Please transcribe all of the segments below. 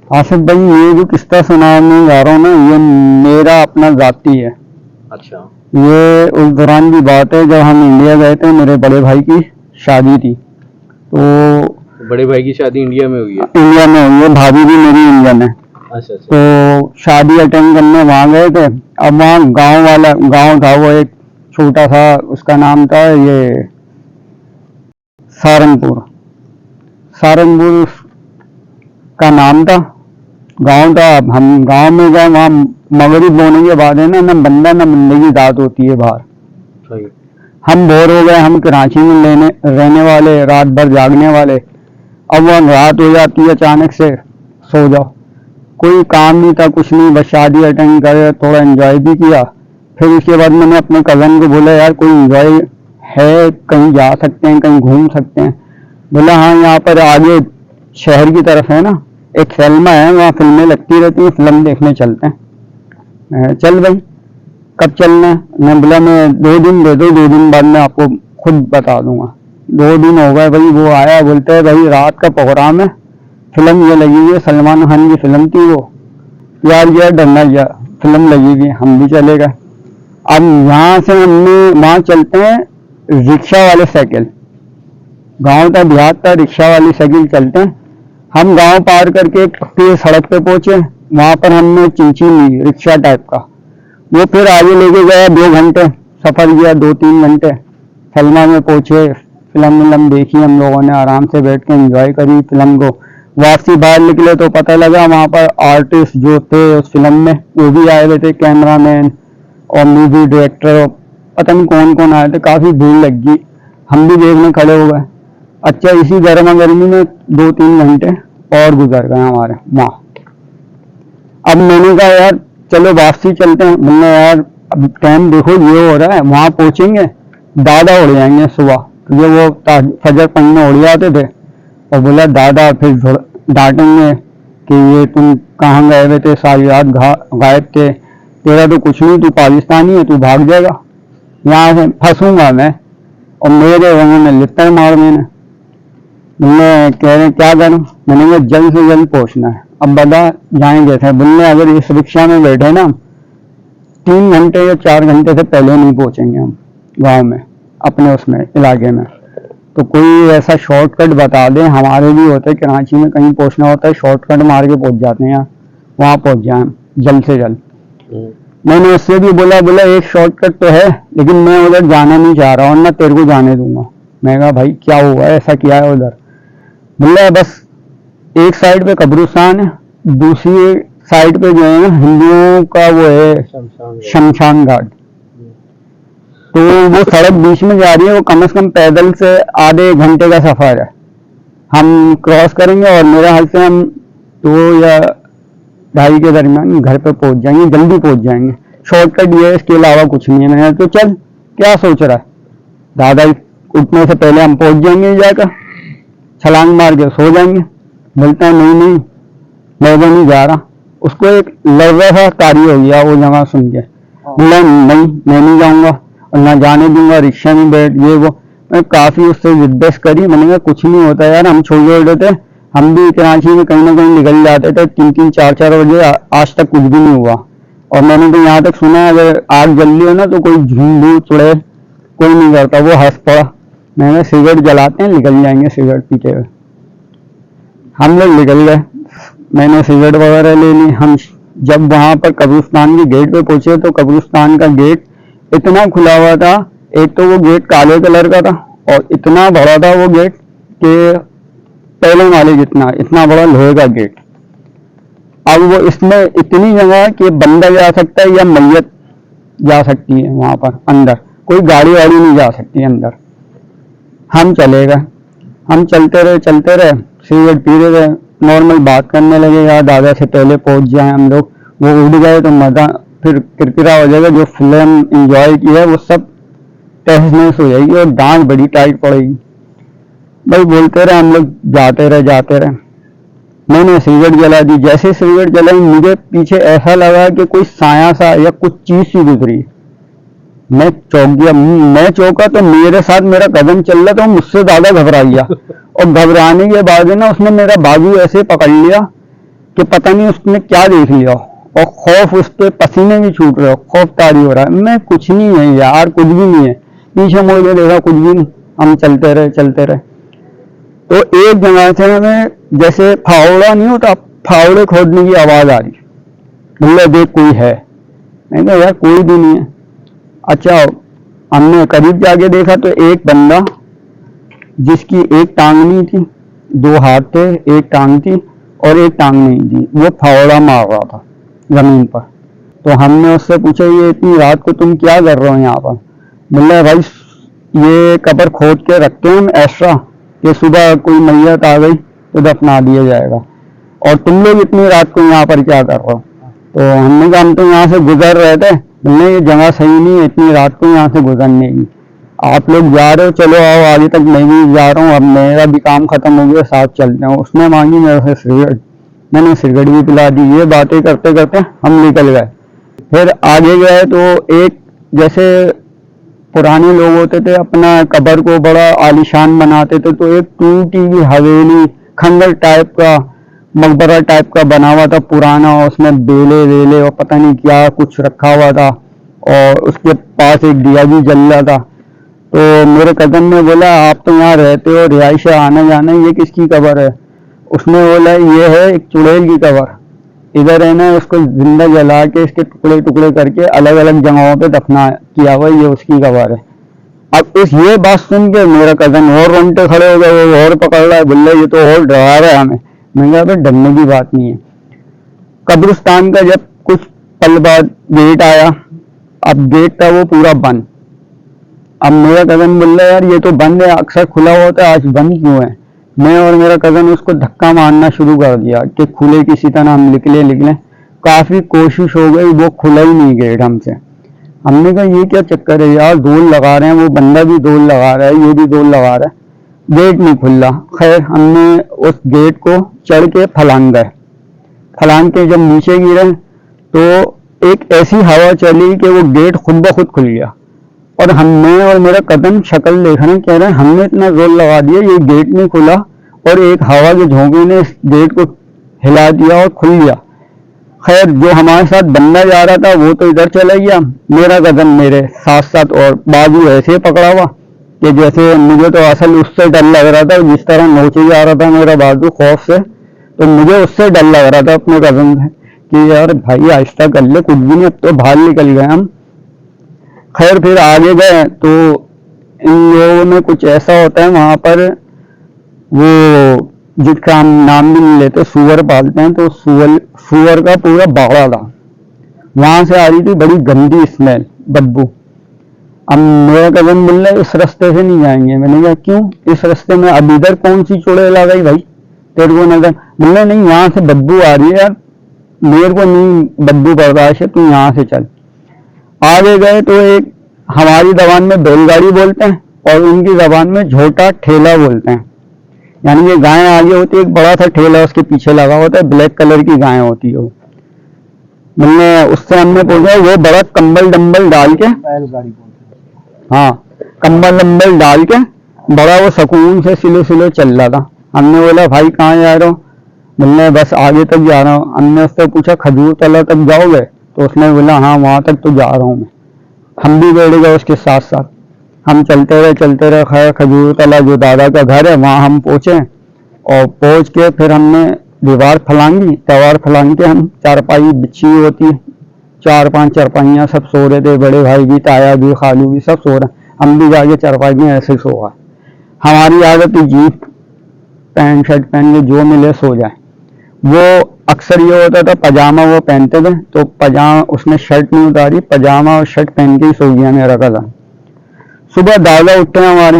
आसिफ भाई, ये जो किस्सा सुनाने जा रहा हूँ ना, ये मेरा अपना जाती है। अच्छा। ये उस दौरान की बात है जब हम इंडिया गए थे, मेरे बड़े भाई की शादी थी। तो बड़े भाई की शादी इंडिया में हुई है? इंडिया में हुई है, भाभी भी मेरी इंडियन है। अच्छा अच्छा। तो शादी अटेंड करने वहाँ गए थे। अब वहाँ गांव था, वो एक छोटा सा, उसका नाम था ये सहारनपुर। सहारनपुर का नाम था, गांव था। अब हम गांव में गए, वहाँ मगरिब होने के बाद है ना बंदा ना बंदे की रात होती है बाहर। सही। हम बोर हो गए, हम कराची में रहने वाले, रात भर जागने वाले। अब वहाँ रात हो जाती है अचानक से, सो जाओ। कोई काम नहीं था, कुछ नहीं, बस शादी अटेंड करे, थोड़ा एंजॉय भी किया। फिर उसके बाद मैंने अपने कज़न को बोला, यार कोई एंजॉय है, कहीं जा सकते हैं, कहीं घूम सकते हैं? बोला हाँ, यहाँ पर आगे शहर की तरफ है ना एक फिल्म है, वहाँ फिल्में लगती रहती हैं, फिल्म देखने चलते हैं। चल भाई, कब चलना है? मैं बोला मैं 2 दिन दे दो, 2 दिन बाद मैं आपको खुद बता दूंगा। 2 दिन हो गए भाई, वो आया, बोलते है भाई रात का प्रोग्राम है, फिल्म ये लगी हुई है, सलमान खान की फिल्म थी वो, यार ये डरना गया, फिल्म लगी हुई है, हम भी चले गए। अब यहाँ से हमने वहाँ चलते हैं रिक्शा वाले साइकिल, गांव का देहात था, रिक्शा वाली साइकिल चलते हैं। हम गांव पार करके एक पक्की सड़क पे पहुंचे, वहां पर हमने चिंची ली रिक्शा टाइप का। वो फिर आगे लेके गया, 2 घंटे सफर किया, 2-3 घंटे। सलमा में पहुंचे, फिल्म देखी हम लोगों ने, आराम से बैठ के एंजॉय करी फिल्म को। वापसी बाहर निकले तो पता लगा वहां पर आर्टिस्ट जो थे उस फिल्म में वो भी आए हुए थे, कैमरामैन और म्यूजिक डायरेक्टर, पता नहीं कौन कौन आए थे। काफी भीड़ लग गई, हम भी देखने खड़े हो गए। अच्छा, इसी गर्मा गर्मी में 2-3 घंटे और गुजर गए हमारे वहाँ। अब मैंने कहा यार चलो वापसी चलते हैं। मैंने यार अब टाइम देखो ये हो रहा है, वहां पहुंचेंगे दादा उड़ जाएंगे सुबह, क्योंकि वो फजर पढ़ने उड़ जाते थे। और बोला दादा फिर डांटेंगे कि ये तुम कहाँ गए हुए थे, सारी रात गायब थे, तेरा तो कुछ नहीं, तू पाकिस्तानी है, तू भाग जाएगा, यहाँ से फंसूंगा मैं। और मेरे रंगों में लिपटर मार मैंने कह रहे क्या करूं? मैंने कहा जल्द से जल्द पहुंचना है। अब बता जाएंगे थे, बोलने अगर इस रिक्शा में बैठे ना 3 घंटे या 4 घंटे से पहले नहीं पहुंचेंगे हम गांव में, अपने उसमें इलाके में। तो कोई ऐसा शॉर्टकट बता दे, हमारे भी होते कराची में कहीं पहुंचना होता है, शॉर्टकट मार के पहुंच जाते हैं, वहां पहुंच जाए जल्द से जल्द। मैंने उससे भी बोला एक शॉर्टकट तो है, लेकिन मैं उधर जाना नहीं चाह रहा हूँ, ना तेरे को जाने दूंगा। मैं कहा भाई क्या हुआ, ऐसा क्या है उधर? बोला बस एक साइड पे कब्रिस्तान है, दूसरी साइड पे जो है ना हिंदुओं का वो है शमशान घाट। तो वो सड़क बीच में जा रही है, वो कम से कम पैदल से आधे घंटे का सफर है, हम क्रॉस करेंगे और मेरे हाल से हम 2 या 2:30 के दरमियान घर पे पहुंच जाएंगे, जल्दी पहुंच जाएंगे। शॉर्टकट ये है, इसके अलावा कुछ नहीं है। मैंने तो चल क्या सोच रहा है, दादा उठने से पहले हम पहुंच जाएंगे, जाकर छलांग मार के सो जाएंगे। बोलता है नहीं मैं तो नहीं जा रहा। उसको एक लर्वा सा कार्य हो गया वो जगह सुन के। बोला नहीं मैं नहीं जाऊंगा और ना जाने दूंगा, रिक्शा में बैठ ये वो। मैं काफी उससे जिद्दत करी, मैंने कहा कुछ नहीं होता यार, हम छोटे छोटे थे, हम भी कराची में कहीं ना कहीं निकल जाते थे 3-4 बजे, आज तक कुछ भी नहीं हुआ। और मैंने तो यहाँ तक सुना है अगर आग जल रही हो ना तो कोई झुंडू चुड़े कोई नहीं करता। वो हंस पड़ा। मैंने सिगरेट जलाते हैं, निकल जाएंगे सिगरेट पीते हुए। हम लोग निकल गए, मैंने सिगरेट वगैरह ले ली। हम जब वहां पर कब्रिस्तान के गेट पे पहुंचे तो कब्रिस्तान का गेट इतना खुला हुआ था, एक तो वो गेट काले कलर का था और इतना बड़ा था वो गेट कि पहले वाले जितना, इतना बड़ा लोहे का गेट। अब वो इसमें इतनी जगह है कि बंदा जा सकता है या मैयत जा सकती है वहां पर अंदर, कोई गाड़ी वाड़ी नहीं जा सकती अंदर। हम चले गए, हम चलते रहे, सिगरेट पी रहे थे, नॉर्मल बात करने लगे, यार दादा से पहले पहुंच जाए हम लोग, वो उड़ गए तो मजा फिर किरकिरा हो जाएगा, जो फिल्म एंजॉय की है वो सब तहस नहस हो जाएगी और डांट बड़ी टाइट पड़ेगी। भाई बोलते रहे हम लोग, जाते रहे। मैंने सिगरेट जला दी। जैसे सिगरेट जलाई मुझे पीछे ऐसा लगा कि कोई साया सा या कुछ चीज सी गुजरी। मैं चौंक गया। मैं चौंका तो मेरे साथ मेरा कदम चल रहा था, मुझसे ज्यादा घबरा गया। और घबराने के बाद ना उसने मेरा बाजू ऐसे पकड़ लिया कि पता नहीं उसने क्या देख लिया, और खौफ उस पे पसीने भी छूट रहे हो, खौफ तारी हो रहा है। मैं कुछ नहीं है यार, कुछ भी नहीं है। पीछे मुड़ के देखा, कुछ भी नहीं। हम चलते रहे। तो एक जगह से हमें जैसे फावड़ा नहीं होता, फावड़े खोदने की आवाज आ रही। बोले देख कोई है। मैंने कहा यार कोई भी नहीं है। अच्छा, हमने करीब जाके देखा तो एक बंदा जिसकी एक टांग नहीं थी, 2 हाथ थे, एक टांग थी और एक टांग नहीं थी, वो फावड़ा मार रहा था जमीन पर। तो हमने उससे पूछा ये इतनी रात को तुम क्या कर रहे हो यहाँ पर? बोला भाई ये कब्र खोद के रखते हैं हम ऐसा कि सुबह कोई मैयत आ गई तो दफना दिया जाएगा, और तुम लोग इतनी रात को यहाँ पर क्या कर रहे हो? तो हमने कहा हम तो यहाँ से गुजर रहे थे। बोले ये जगह सही नहीं है इतनी रात को यहाँ से गुजरने की, आप लोग जा रहे हो चलो आओ आगे तक, मैं भी जा रहा हूँ, अब मेरा भी काम खत्म हो गया, साथ चलते हैं। उसने मांगी मेरे से सिगरेट, मैंने सिगरेट भी पिला दी। ये बातें करते करते हम निकल गए। फिर आगे गए तो एक जैसे पुराने लोग होते थे अपना कब्र को बड़ा आलीशान बनाते थे, तो एक टूटी हुई हवेली खंडर टाइप का, मकबरा टाइप का बना हुआ था पुराना, उसमें बेले वेले और पता नहीं क्या कुछ रखा हुआ था, और उसके पास एक दिया भी जल रहा था। तो मेरे कजन ने बोला आप तो यहाँ रहते हो, रिहाइश है, आना जाना, ये किसकी कब्र है? उसने बोला ये है एक चुड़ैल की कब्र, इधर है ना उसको जिंदा जला के इसके टुकड़े टुकड़े करके अलग अलग जगहों पे दफना किया हुआ, ये उसकी कब्र है। अब इस ये बात सुन के मेरा कजन और रोंगटे खड़े हो गए, वो और पकड़ रहा है, बोले ये तो और डरा रहा है हमें। मैंने कहा भाई डरने की बात नहीं है। कब्रिस्तान का जब कुछ पल बाद गेट आया, अब गेट था वो पूरा बंद। अब मेरा कजन बोल रहा यार ये तो बंद है, अक्सर खुला होता है, आज बंद क्यों है? मैं और मेरा कजन उसको धक्का मारना शुरू कर दिया कि खुले किसी तरह हम निकले। काफी कोशिश हो गई, वो खुला ही नहीं गेट हमसे। हमने कहा ये क्या चक्कर है यार, डोल लगा रहे हैं, वो बंदा भी डोल लगा रहा है, ये भी डोल लगा रहा है, गेट नहीं खुल रहा। खैर हमने उस गेट को चढ़ के फलांग गए। फलांग के जब नीचे गिरे तो एक ऐसी हवा चली कि वो गेट खुद ब खुद खुल गया, और हमने और मेरा कदम शक्ल देख रहे हैं, कह रहे हैं हमने इतना जोर लगा दिया ये गेट नहीं खुला, और एक हवा के झोंके ने इस गेट को हिला दिया और खुल गया। खैर जो हमारे साथ बंदा जा रहा था वो तो इधर चला गया, मेरा कदम मेरे साथ साथ और बाजू ऐसे पकड़ा हुआ कि जैसे मुझे तो असल उससे डर लग रहा था, जिस तरह नोचे जा रहा था मेरा बाजू खौफ से, तो मुझे उससे डर लग रहा था अपने कदम से कि यार भाई आहिस्ता कर ले, कुछ भी नहीं, अब तो बाहर निकल गए हम। खैर फिर आगे गए तो इन लोगों में कुछ ऐसा होता है वहां पर, वो जिसका हम नाम भी नहीं लेते, सुअर पालते हैं, तो सुअर का पूरा बाड़ा था, वहां से आ रही थी बड़ी गंदी स्मेल, बदबू। अब मेरा कजन बोल रहा है इस रास्ते से नहीं जाएंगे। मैंने कहा क्यों, इस रास्ते में अब इधर कौन सी चुड़ैल आ गई भाई तेरे को नजर? बोल रहा नहीं यहाँ से बदबू आ रही है यार, मेरे को नहीं बदबू बर्दाश्त है, तू यहाँ से चल। आगे गए तो एक हमारी जबान में बैलगाड़ी बोलते हैं और उनकी जबान में झोटा ठेला बोलते हैं, यानी ये गाय आगे होती है, एक बड़ा सा ठेला उसके पीछे लगा होता है, ब्लैक कलर की गाय होती है वो। मैंने उससे हमने पूछा, वो बड़ा कंबल डंबल डाल के, बैलगाड़ी हाँ कंबल डंबल डाल के बड़ा वो सुकून से सिलो सिलो चल रहा था। हमने बोला भाई कहाँ जा रहे हो? बोलने बस आगे तक जा रहा हूँ। हमने उससे पूछा खजूर तला तक जाओगे? तो उसने बोला हाँ वहां तक तो जा रहा हूँ मैं। हम भी बैठ गए उसके साथ साथ, हम चलते रहे। खैर खजूर तला जो दादा का घर है वहां हम पहुंचे, और पहुंच के फिर हमने दीवार फलांगी, के हम चारपाई बिछी होती है, 4-5 चारपाइयाँ, सब सो रहे थे, बड़े भाई भी, ताया भी, खालू भी, सब सो रहे। हम भी जाके चारपाई में ऐसे सो गए। हमारी आदत जीप पैंट शर्ट पहन के जो मिले सो जाए। वो अक्सर ये होता था पजामा वो पहनते थे, तो पजामा उसने शर्ट नहीं उतारी, पजामा और शर्ट पहन के ही सो गया मेरा कजन। सुबह दादा उठते हैं हमारे,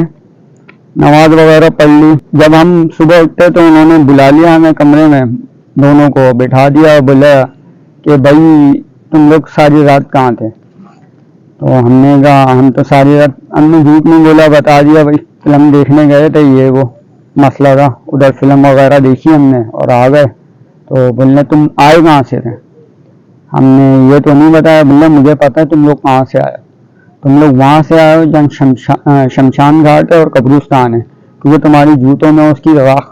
नमाज वगैरह पढ़ ली। जब हम सुबह उठते तो उन्होंने बुला लिया हमें कमरे में, दोनों को बिठा दिया, बोला कि भाई तुम लोग सारी रात कहाँ थे? तो हमने कहा हम तो सारी रात, हमने झूठ नहीं बोला, बता दिया भाई फिल्म देखने गए थे, ये वो मसला था, उधर फिल्म वगैरह देखी हमने और आ गए। तो बोलने तुम आए कहाँ से थे? हमने ये तो नहीं बताया। बोला मुझे पता है तुम लोग कहाँ से आए, तुम लोग वहां से आए हो जहाँ शमशान घाट है और कब्रिस्तान है, क्योंकि तुम्हारी जूतों में उसकी राख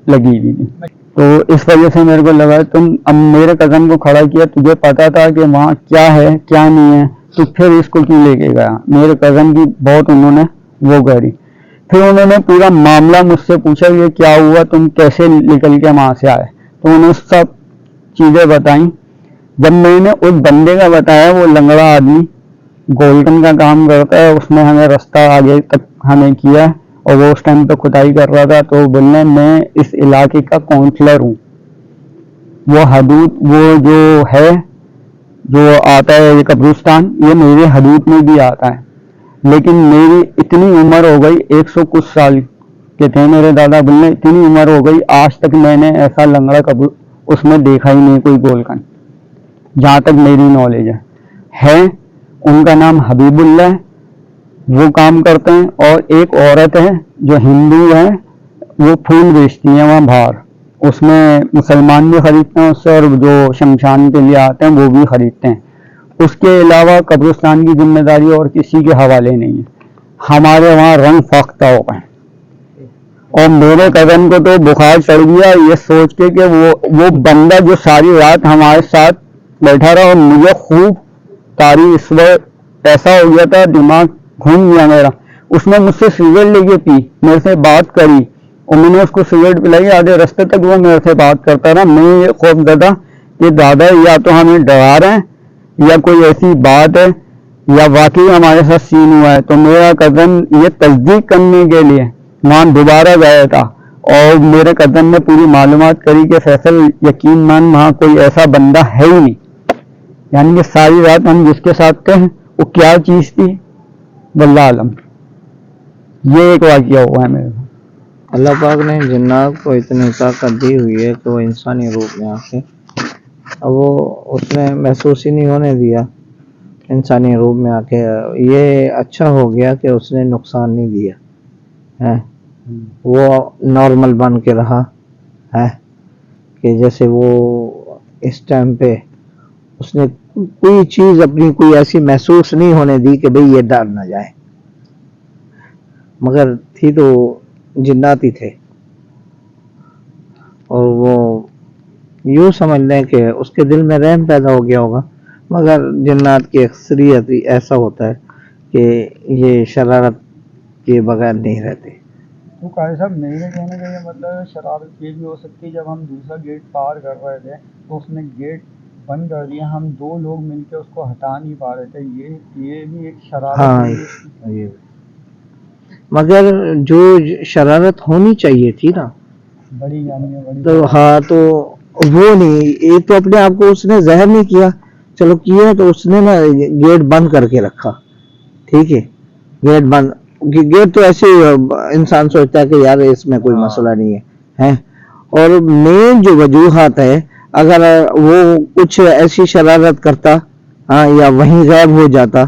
लगी हुई थी। तो इस वजह से मेरे को लगा तुम अब मेरे कज़न को खड़ा किया, तुझे पता था कि वहाँ क्या है क्या नहीं है, तो फिर इसको क्यों लेके गया। मेरे कज़न की बहुत उन्होंने वो करी। फिर उन्होंने पूरा मामला मुझसे पूछा ये क्या हुआ, तुम कैसे निकल के वहाँ से आए, तो उन्होंने सब चीज़ें बताई। जब मैंने उस बंदे का बताया, वो लंगड़ा आदमी गोल्डन का काम करता है, उसने हमें रास्ता आगे तक हमें किया और वो उस टाइम पे खुदाई कर रहा था। तो बोलने मैं इस इलाके का काउंसलर हूँ, वो हदूद वो जो है जो आता है ये कब्रिस्तान, ये मेरे हदूद में भी आता है। लेकिन मेरी इतनी उम्र हो गई, 100 कुछ साल के थे मेरे दादा, बोलने इतनी उम्र हो गई आज तक मैंने ऐसा लंगड़ा कब्र उसमें देखा ही नहीं कोई गोलकन, जहाँ तक मेरी नॉलेज है। उनका नाम हबीबुल्ला है, वो काम करते हैं। और एक औरत है जो हिंदू है, वो फूल बेचती है वहाँ बाहर, उसमें मुसलमान भी खरीदते हैं उससे, और जो शमशान के लिए आते हैं वो भी खरीदते हैं। उसके अलावा कब्रिस्तान की जिम्मेदारी और किसी के हवाले नहीं है। हमारे वहाँ रंग फाख्ता हो गए। और मेरे कज़न को तो बुखार चढ़ गया ये सोच के कि वो बंदा जो सारी रात हमारे साथ बैठा रहा, और मुझे खूब तारी इस वक्त ऐसा हो गया था, दिमाग घूम गया मेरा। उसने मुझसे सिगरेट लेके पी, मेरे से बात करी, और मैंने उसको सिगरेट पिलाई। आधे रास्ते तक वो मेरे से बात करता रहा। मैं ये खौफजदा कि दादा या तो हमें डरा रहे हैं या कोई ऐसी बात है या वाकई हमारे साथ सीन हुआ है। तो मेरा कज़न ये तस्दीक करने के लिए वहाँ दोबारा गया था, और मेरे कज़न ने पूरी मालूमात करी कि फैसल यकीन मान वहाँ कोई ऐसा बंदा है ही नहीं। यानी कि सारी रात हम जिसके साथ थे वो क्या चीज़ थी वल्लाह आलम। ये एक वाक़या हुआ है मेरे साथ। अल्लाह पाक ने जिन्नात को इतनी ताकत दी हुई है कि वो इंसानी रूप में आके अब वो उसने महसूस ही नहीं होने दिया इंसानी रूप में आके। ये अच्छा हो गया कि उसने नुकसान नहीं दिया है, वो नॉर्मल बन के रहा है कि जैसे वो इस टाइम पे उसने कोई चीज़ अपनी कोई ऐसी महसूस नहीं होने दी कि भाई ये डर ना जाए। मगर थी तो जिन्नात ही थे, और वो यूँ समझ लें कि उसके दिल में रहम पैदा हो गया होगा। मगर जिन्नात की अक्सरियत ही ऐसा होता है कि ये शरारत के बगैर नहीं रहते। तो कारी साहब मेरे कहने का ये मतलब है शरारत ये भी हो सकती है, जब हम दूसरा गेट पार कर रहे थे तो उसने गेट बंद कर दिया, हम दो लोग मिलकर उसको हटा नहीं पा रहे थे, ये भी एक शरारत हाँ हुई है। ये मगर जो शरारत होनी चाहिए थी ना, बड़ी यानी कि बड़ी तो हाँ तो वो नहीं, एक तो अपने आप को उसने जहर नहीं किया, चलो किया तो उसने ना गेट बंद करके रखा। ठीक है, गेट बंद, गेट तो ऐसे इंसान सोचता है कि यार इसमें कोई मसला नहीं है, हैं। और मेन जो वजूहात है, अगर वो कुछ ऐसी शरारत करता, हाँ, या वहीं गायब हो जाता,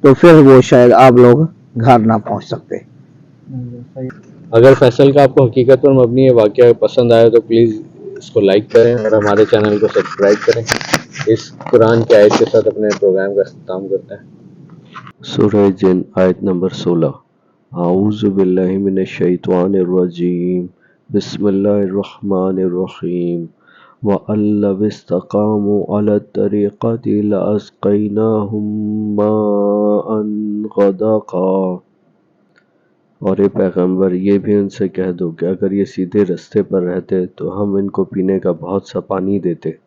तो फिर वो शायद आप लोग घर ना पहुंच सकते। अगर फैसल का आपको हकीकत पर मबनी ये वाक़या पसंद आए तो प्लीज़ इसको लाइक करें और हमारे चैनल को सब्सक्राइब करें। इस कुरान की आयत के साथ अपने प्रोग्राम का इख्तिताम करते हैं। सूरह जिन आयत नंबर 16। आऊज़ु बिल्लाहि मिनश शैतानिर रजीम। बिस्मिल्लाहिर्रहमानिर रहीम। व अल्लव इस्तकामु अला तरीक़ति लअस्क़ैनाहुम माअन गदाक़ा। और ये पैगंबर ये भी उनसे कह दो कि अगर ये सीधे रास्ते पर रहते तो हम इनको पीने का बहुत सा पानी देते।